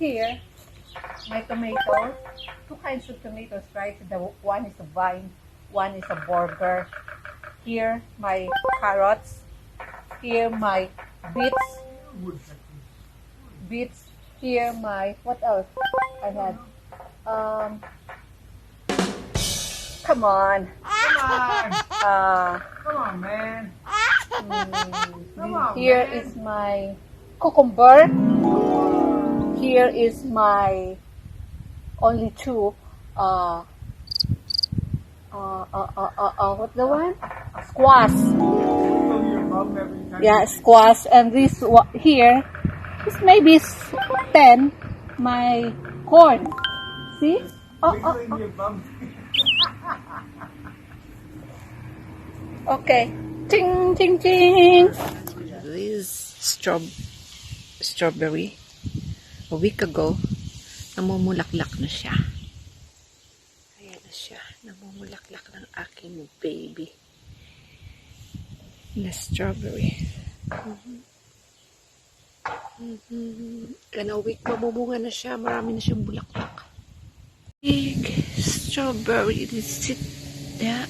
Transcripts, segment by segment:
Here, my tomatoes, two kinds of tomatoes, right? One is a vine, one is a burger. Here, my carrots. Here, my beets. Here, my, what else I had? Come on. Come on, man. Here is my cucumber. Here is my only two. What's the one? Squash. Yeah, squash. And this here is maybe 10. My corn. See? Okay. Ting, ting, ting. This strawberry, a week ago, namumulaklak na siya. Ayan na siya. Namumulaklak ng aking baby na strawberry. Kana week, mabumunga na siya. Marami na siyang bulaklak. Big strawberry. This is yeah.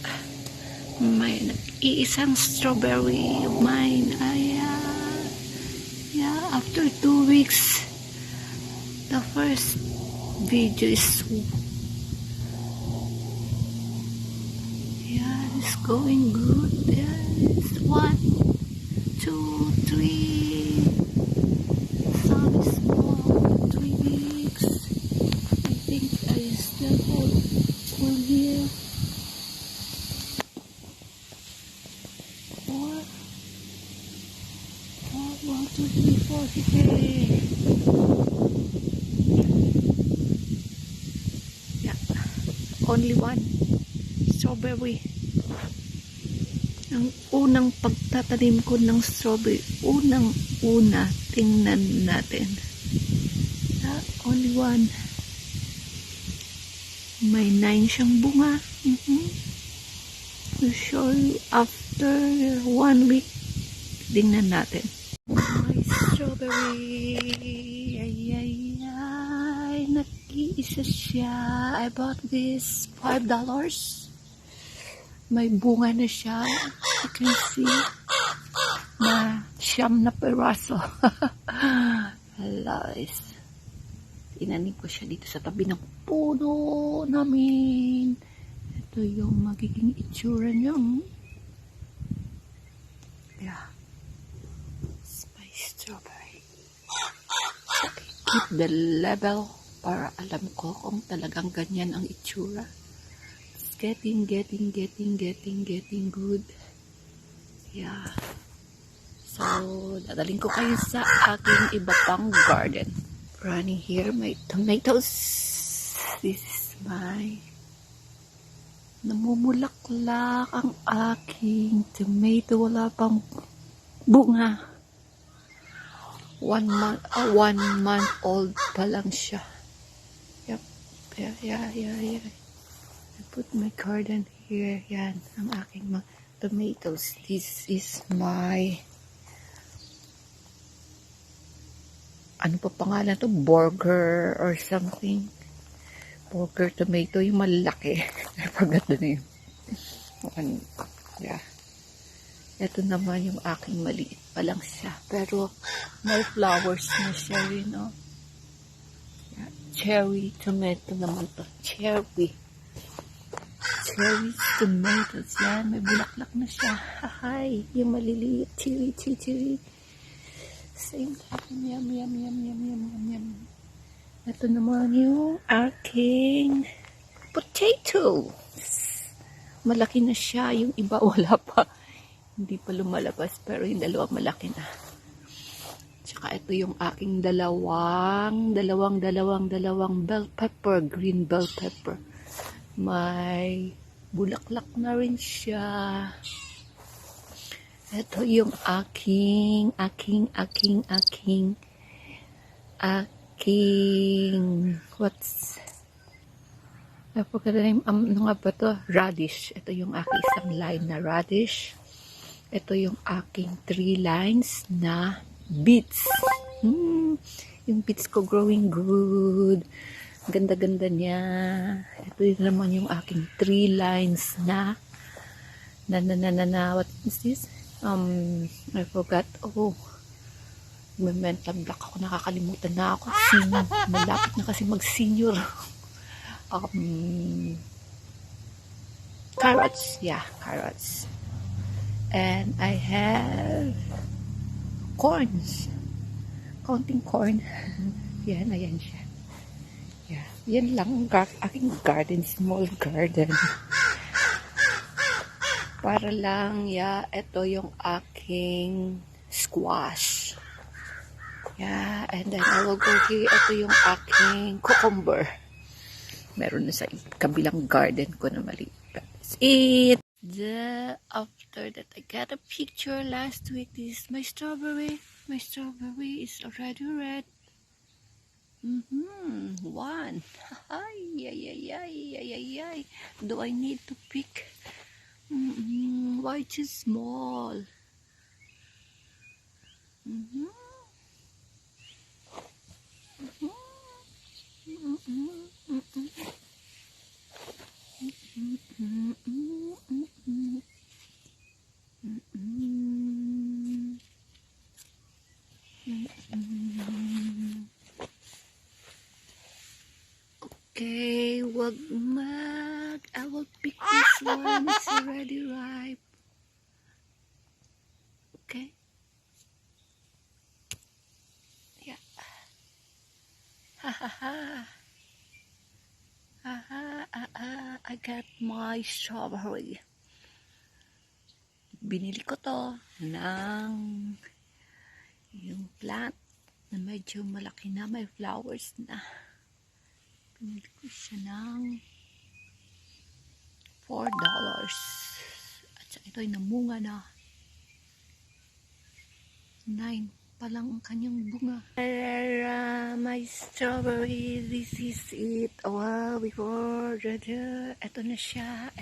May nag-iisang strawberry of mine. Ayan. Yeah, after 2 weeks, the first video is yeah, it's going good. Yeah, it's 1, 2, 3. Some is small. 3 weeks. I think I still have one here. 1, 2, 3, 4. Yeah, only one strawberry. Ang unang pagtatanim ko ng strawberry, unang-una, tingnan natin. Yeah, only one. May 9 siyang bunga. We'll show you after 1 week. Tingnan natin. My strawberry. Ay, nag-iisa siya. I bought this $5. May bunga na siya. You can see. Na siyam na peraso. Guys. Tinanim ko siya dito sa tabi ng puno namin. Ito yung magiging itsura niya. Yeah. Spice strawberry. Keep the level para alam ko kung talagang ganyan ang itsura. It's getting good. Yeah. So, dadaling ko kayo sa aking iba pang garden. Running here, my tomatoes. This is my namumulaklak ang aking tomato. Wala pang bunga. 1 month old pa lang siya. Yep. Yeah. I put my garden here. Yan, ang aking mga tomatoes. This is my ano pa pangalan to? Burger or something. Burger tomato, yung malaki. I forgot the name. Yeah. Ito naman yung aking maliit pa lang siya. Pero may flowers na siya rin, oh. Yeah. Cherry tomato naman to. Cherry tomatoes. Yan, may bulaklak na siya. Hay, yung maliliit. Cherry. Same time. Yum. Ito naman yung aking potatoes. Malaki na siya. Yung iba wala pa. Hindi pa lumalabas. Pero yung dalawa malaki na. Tsaka ito yung aking dalawang bell pepper. Green bell pepper. May bulaklak na rin siya. Ito yung aking what's I forgot the name. Ano nga ba to? Radish. Ito yung aking isang line na radish. Ito yung aking 3 lines na beets. Yung beets ko growing good. Ganda-ganda niya. Ito yun naman yung aking 3 lines na what is this? I forgot. Oh, mental block ako. Nakakalimutan na ako. Malapit na kasi mag-senior. Carrots. Yeah, carrots. And I have corns. Counting corn. Yan, ayan siya. Yeah, yan lang aking garden, small garden. Para lang, yeah, ito yung aking squash. Yeah, and then I will go here, ito yung aking cucumber. Meron na sa kabilang garden ko na maliit. That's it. After that, I got a picture last week. This is my strawberry. My strawberry is already red. One. Ay. Do I need to pick? Why too small? Okay, I will pick this one. It's already ripe. Okay. Yeah. I got my strawberry. Binili ko to ng yung plant na medyo malaki na, may flowers na. Binili ko siya ng $4. At saka ito'y namunga na. 9 pa lang ang kanyang bunga. My strawberry, this is it. Wow, before, eto na siya.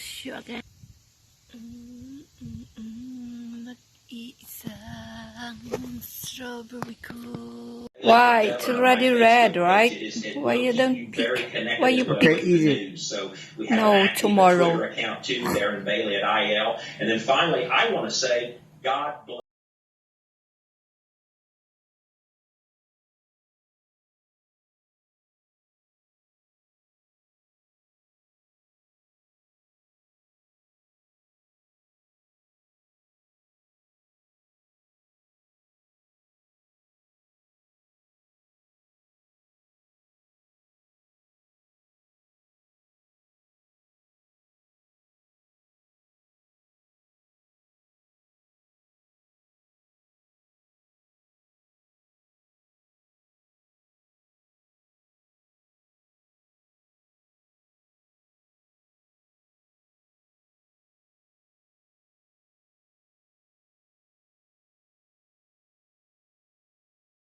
Sugar. Nag-iisang strawberry ko. Why? It's already red, right? Why you don't pick? Why you pick? No, tomorrow. And then finally, I want to say, God bless.